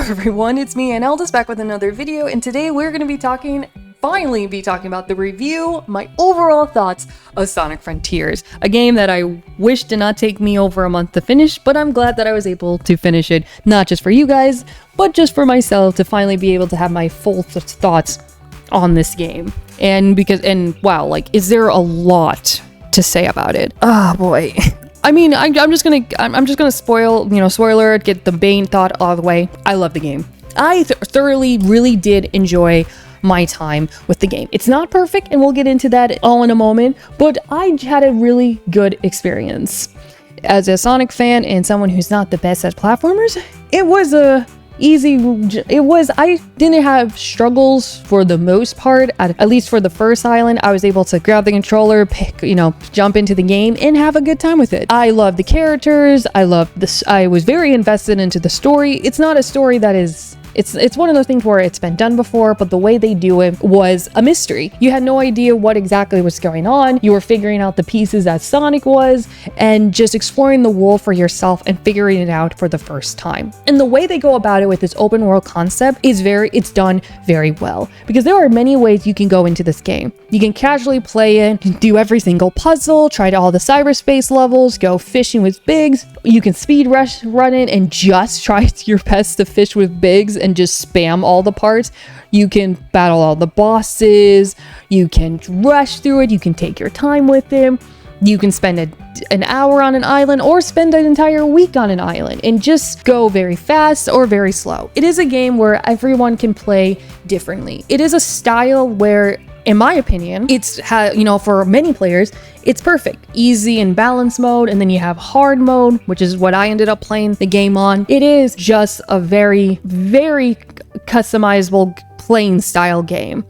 everyone, it's me and Eldest back with another video, and today we're going to be finally be talking about the review, my overall thoughts of Sonic Frontiers, a game that I wish did not take me over a month to finish, but I'm glad that I was able to finish it, not just for you guys, but just for myself to finally be able to have my full thoughts on this game. And wow, like, is there a lot to say about it? Oh boy. I mean, I'm just gonna spoiler it, get the main thought out of the way. I love the game. I thoroughly really did enjoy my time with the game. It's not perfect, and we'll get into that all in a moment, but I had a really good experience. As a Sonic fan and someone who's not the best at platformers, it was I didn't have struggles for the most part. At least for the first island, I was able to grab the controller, jump into the game and have a good time with it. I love the characters. I was very invested into the story. It's not a story that is It's one of those things where it's been done before, but the way they do it was a mystery. You had no idea what exactly was going on. You were figuring out the pieces as Sonic was, and just exploring the world for yourself and figuring it out for the first time. And the way they go about it with this open world concept is it's done very well, because there are many ways you can go into this game. You can casually play it, do every single puzzle, try all the cyberspace levels, go fishing with Biggs. You can speed run it and just try your best to fish with Biggs and just spam all the parts. You can battle all the bosses, you can rush through it, you can take your time with them, you can spend an hour on an island or spend an entire week on an island and just go very fast or very slow. It is a game where everyone can play differently. It is a style where, in my opinion, for many players, it's perfect. Easy and balance mode, and then you have hard mode, which is what I ended up playing the game on. It is just a very, very customizable playing style game.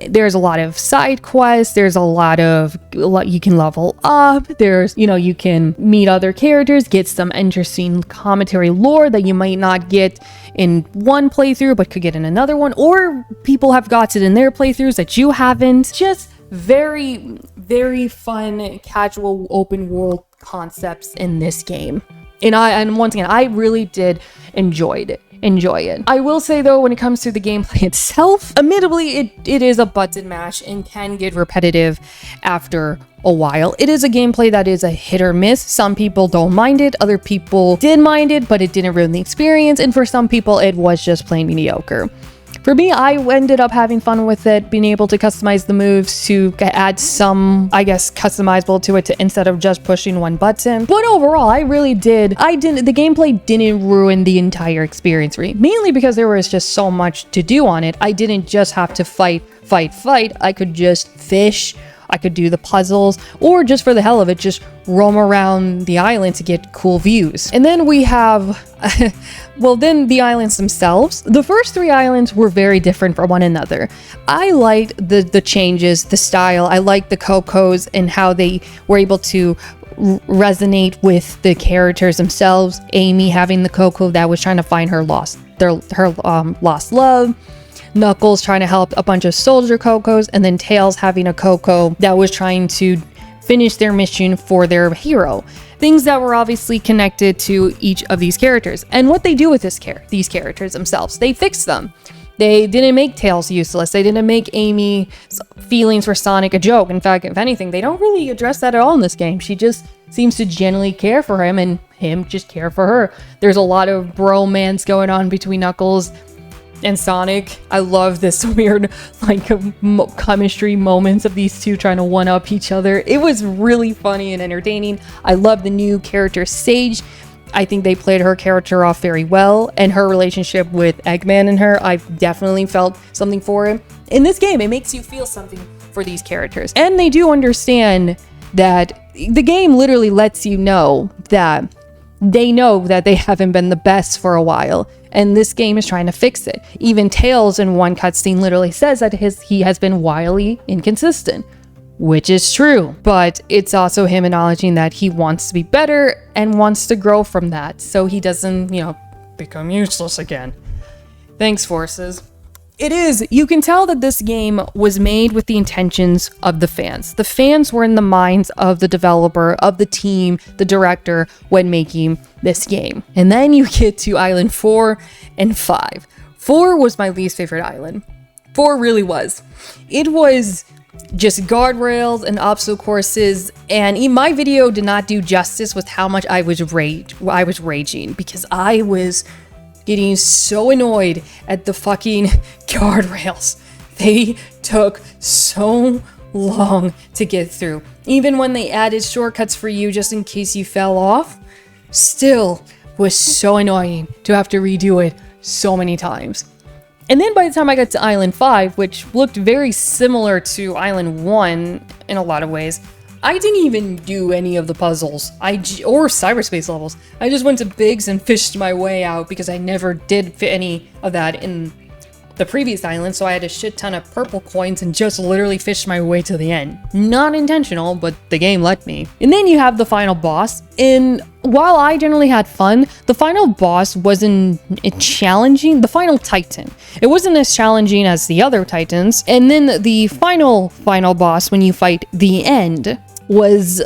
There's a lot of side quests, there's a lot you can level up, you can meet other characters, get some interesting commentary lore that you might not get in one playthrough but could get in another one, or people have got it in their playthroughs that you haven't. Just very, very fun, casual, open world concepts in this game. And once again, I really did enjoy it. I will say though, when it comes to the gameplay itself, admittedly, it is a button mash and can get repetitive after a while. It is a gameplay that is a hit or miss. Some people don't mind it, other people did mind it, but it didn't ruin the experience, and for some people it was just plain mediocre. For me, I ended up having fun with it, being able to customize the moves to add some, customizable to it instead of just pushing one button. But overall, the gameplay didn't ruin the entire experience for me, mainly because there was just so much to do on it. I didn't just have to fight. I could just fish, I could do the puzzles, or just for the hell of it, just roam around the island to get cool views. And then we have, the islands themselves. The first three islands were very different from one another. I liked the changes, the style. I liked the Cocos and how they were able to resonate with the characters themselves. Amy having the Coco that was trying to find her lost love. Knuckles trying to help a bunch of soldier Cocos, and then Tails having a Coco that was trying to finish their mission for their hero. Things that were obviously connected to each of these characters. And what they do with these characters themselves, they fix them. They didn't make Tails useless. They didn't make Amy's feelings for Sonic a joke. In fact, if anything, they don't really address that at all in this game. She just seems to genuinely care for him, and him just care for her. There's a lot of bromance going on between Knuckles and Sonic. I love this weird chemistry moments of these two trying to one-up each other. It was really funny and entertaining. I love the new character Sage. I think they played her character off very well, and her relationship with Eggman and her, I've definitely felt something for it. In this game, it makes you feel something for these characters. And they do understand that the game literally lets you know that they know that they haven't been the best for a while, and this game is trying to fix it. Even Tails in one cutscene literally says that he has been wildly inconsistent, which is true, but it's also him acknowledging that he wants to be better and wants to grow from that, so he doesn't, become useless again. Thanks, Forces. It is. You can tell that this game was made with the intentions of the fans. The fans were in the minds of the developer, of the team, the director when making this game. And then you get to Island 4 and 5. 4 was my least favorite island. 4 really was. It was just guardrails and obstacle courses, and my video did not do justice with how much I was raging, because I was getting so annoyed at the fucking guardrails. They took so long to get through. Even when they added shortcuts for you just in case you fell off, still was so annoying to have to redo it so many times. And then by the time I got to Island 5, which looked very similar to Island 1 in a lot of ways, I didn't even do any of the puzzles or cyberspace levels. I just went to Biggs and fished my way out because I never did fit any of that in the previous island, so I had a shit ton of purple coins and just literally fished my way to the end. Not intentional, but the game let me. And then you have the final boss, and while I generally had fun, the final boss wasn't challenging. The final Titan. It wasn't as challenging as the other Titans. And then the final boss, when you fight the end, was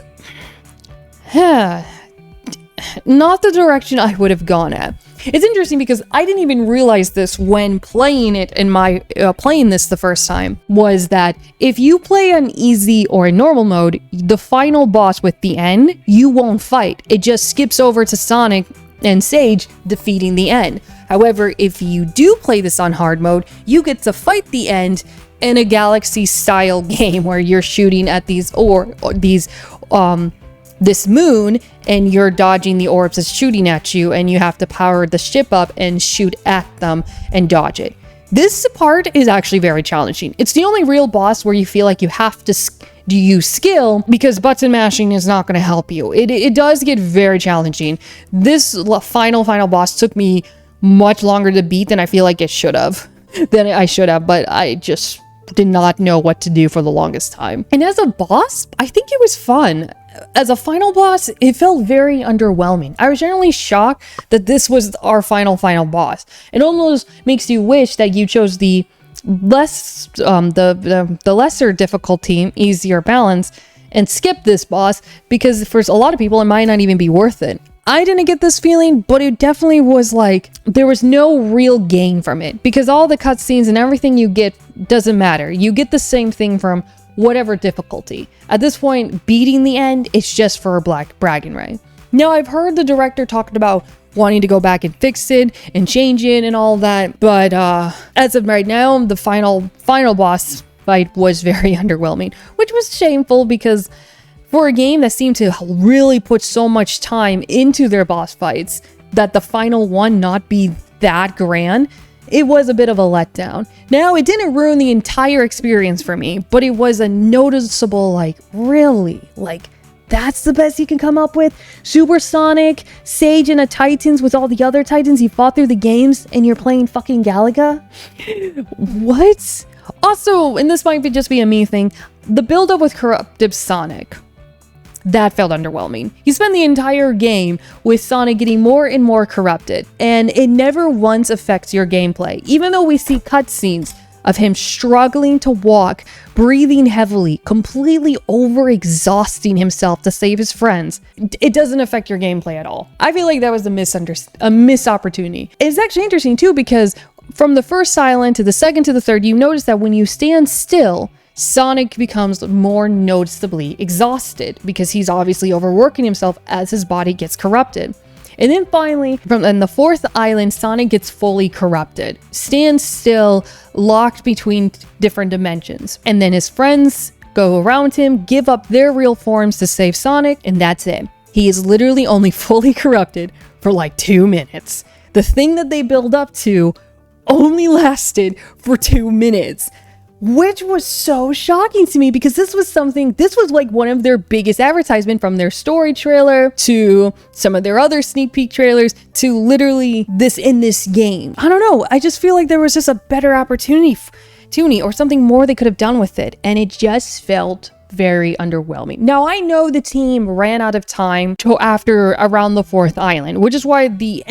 not the direction I would have gone at. It's interesting because I didn't even realize this when playing it in my playing this the first time, was that if you play on easy or in normal mode, the final boss with the end, you won't fight. It just skips over to Sonic and Sage defeating the end. However, if you do play this on hard mode, you get to fight the end in a galaxy style game where you're shooting at this moon, and you're dodging the orbs that's shooting at you, and you have to power the ship up and shoot at them and dodge it. This part is actually very challenging. It's the only real boss where you feel like you have to use skill, because button mashing is not going to help you. It does get very challenging. This final boss took me much longer to beat than I feel like it should have. But I just did not know what to do for the longest time. And as a boss, I think it was fun. As a final boss, it felt very underwhelming. I was generally shocked that this was our final boss. It almost makes you wish that you chose the lesser difficulty, easier balance, and skip this boss, because for a lot of people it might not even be worth it. I didn't get this feeling, but it definitely was like there was no real gain from it, because all the cutscenes and everything you get doesn't matter. You get the same thing from whatever difficulty. At this point, beating the end, it's just for bragging right. Now, I've heard the director talking about wanting to go back and fix it and change it and all that, but as of right now, the final boss fight was very underwhelming, which was shameful, because for a game that seemed to really put so much time into their boss fights, that the final one not be that grand, it was a bit of a letdown. Now, it didn't ruin the entire experience for me, but it was a noticeable, really? That's the best you can come up with? Super Sonic, Sage, and a Titans with all the other Titans you fought through the games, and you're playing fucking Galaga? What? Also, and this might just be a me thing, the build-up with corrupted Sonic. That felt underwhelming. You spend the entire game with Sonic getting more and more corrupted, and it never once affects your gameplay. Even though we see cutscenes of him struggling to walk, breathing heavily, completely over-exhausting himself to save his friends, it doesn't affect your gameplay at all. I feel like that was a missed opportunity. It's actually interesting too, because from the first island to the second to the third, you notice that when you stand still, Sonic becomes more noticeably exhausted, because he's obviously overworking himself as his body gets corrupted. And then finally, in the fourth island, Sonic gets fully corrupted, stands still, locked between different dimensions. And then his friends go around him, give up their real forms to save Sonic, and that's it. He is literally only fully corrupted for 2 minutes. The thing that they build up to only lasted for 2 minutes. Which was so shocking to me, because this was one of their biggest advertisement, from their story trailer to some of their other sneak peek trailers to literally this in this game. I don't know. I just feel like there was just a better opportunity or something more they could have done with it. And it just felt very underwhelming. Now, I know the team ran out of time after around the 4th island, which is why the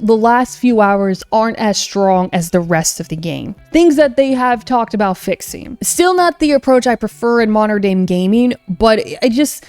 last few hours aren't as strong as the rest of the game. Things that they have talked about fixing. Still not the approach I prefer in modern day gaming, but it just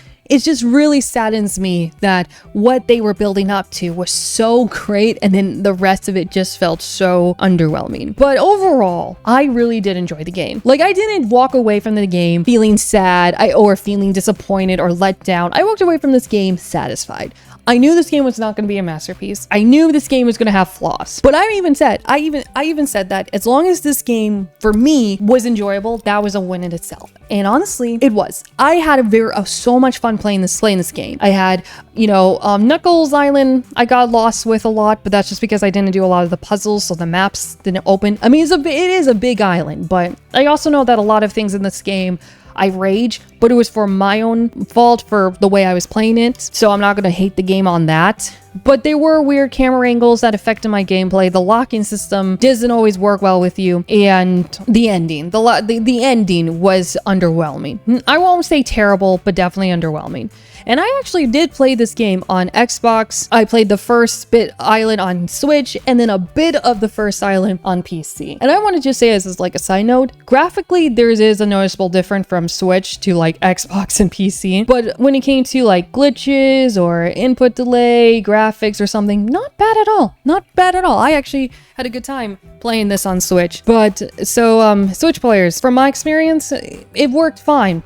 really saddens me that what they were building up to was so great and then the rest of it just felt so underwhelming. But overall, I really did enjoy the game. Like, I didn't walk away from the game feeling sad or feeling disappointed or let down. I walked away from this game satisfied. I knew this game was not going to be a masterpiece. I knew this game was going to have flaws. But I even said that as long as this game for me was enjoyable, that was a win in itself. And honestly, it was. I had so much fun playing this game. I had, Knuckles Island, I got lost with a lot, but that's just because I didn't do a lot of the puzzles, so the maps didn't open. I mean, it is a big island, but I also know that a lot of things in this game I rage, but it was for my own fault for the way I was playing it, so I'm not going to hate the game on that. But there were weird camera angles that affected my gameplay. The locking system doesn't always work well with you, and the ending. The ending was underwhelming. I won't say terrible, but definitely underwhelming. And I actually did play this game on Xbox. I played the first island on Switch and then a bit of the first island on PC. And I want to just say as like a side note, graphically there is a noticeable difference from Switch to like Xbox and PC. But when it came to like glitches or input delay, graphics or something, not bad at all. Not bad at all. I actually had a good time playing this on Switch. But so Switch players, from my experience, it worked fine.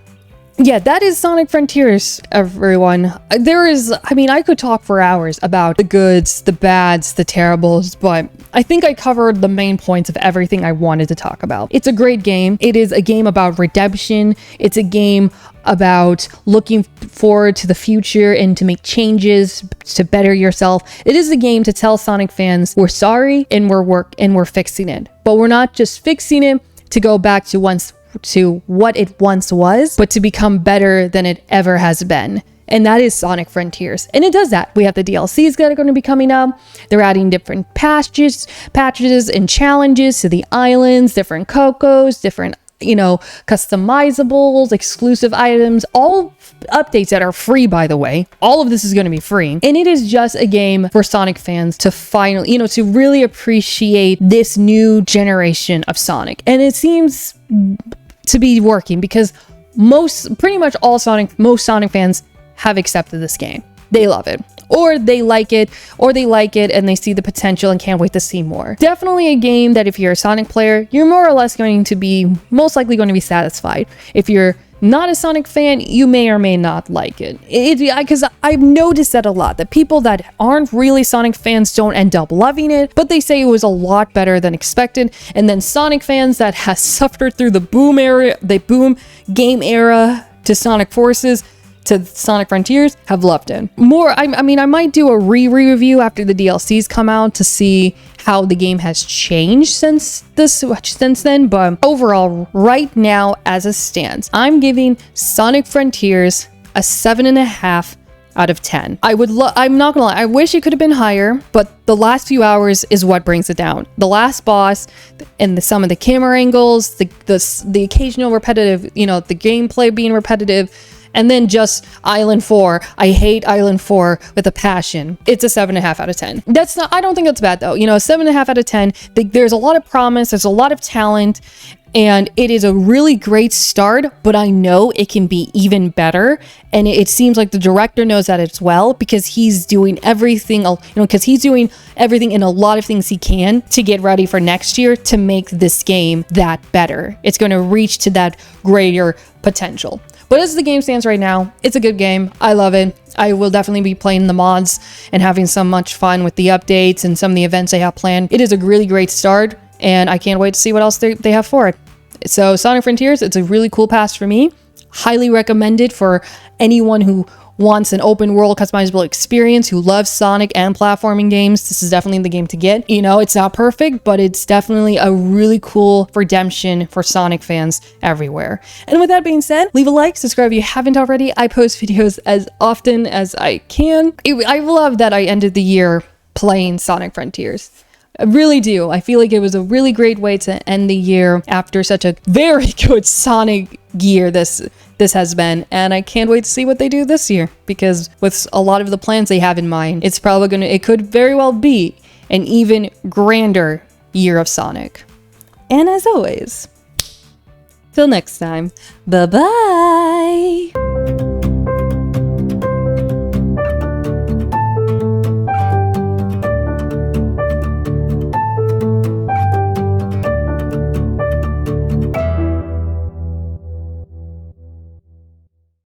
Yeah, that is Sonic Frontiers, everyone. I could talk for hours about the goods, the bads, the terribles, but I think I covered the main points of everything I wanted to talk about. It's a great game. It is a game about redemption. It's a game about looking forward to the future and to make changes to better yourself. It is a game to tell Sonic fans we're sorry and we're fixing it. But we're not just fixing it to go back to what it once was, but to become better than it ever has been. And that is Sonic Frontiers. And it does that. We have the DLCs that are going to be coming up. They're adding different patches and challenges to the islands, different Cocos, different, customizables, exclusive items, all updates that are free, by the way. All of this is going to be free. And it is just a game for Sonic fans to finally, to really appreciate this new generation of Sonic. And it seems to be working because most Sonic fans have accepted this game. They love it, or they like it and they see the potential and can't wait to see more. Definitely a game that if you're a Sonic player, you're more or less most likely going to be satisfied. If you're not a Sonic fan, you may or may not like it. Because I've noticed that a lot, that people that aren't really Sonic fans don't end up loving it, but they say it was a lot better than expected. And then Sonic fans that has suffered through the boom game era to Sonic Forces to Sonic Frontiers have loved it. I might do a re-review after the DLCs come out to see how the game has changed since then, but overall, right now as it stands, I'm giving Sonic Frontiers a 7.5 out of 10. I'm not gonna lie, I wish it could have been higher, but the last few hours is what brings it down. The last boss and some of the camera angles, the occasional repetitive, the gameplay being repetitive, and then just Island 4. I hate Island 4 with a passion. It's a 7.5 out of 10. I don't think that's bad though. 7.5 out of 10. There's a lot of promise, there's a lot of talent, and it is a really great start, but I know it can be even better. And it seems like the director knows that as well, because he's doing everything, in a lot of things he can to get ready for next year to make this game that better. It's going to reach to that greater potential. But as the game stands right now, it's a good game. I love it. I will definitely be playing the mods and having so much fun with the updates and some of the events they have planned. It is a really great start, and I can't wait to see what else they have for it. So Sonic Frontiers, it's a really cool pass for me. Highly recommended for anyone who wants an open world customizable experience, who loves Sonic and platforming games. This is definitely the game to get. It's not perfect, but it's definitely a really cool redemption for Sonic fans everywhere. And with that being said, leave a like, subscribe if you haven't already. I post videos as often as I can. I love that I ended the year playing Sonic Frontiers. I really do. I feel like it was a really great way to end the year after such a very good Sonic year this this has been, and I can't wait to see what they do this year, because with a lot of the plans they have in mind, it could very well be an even grander year of Sonic. And as always, till next time, bye-bye!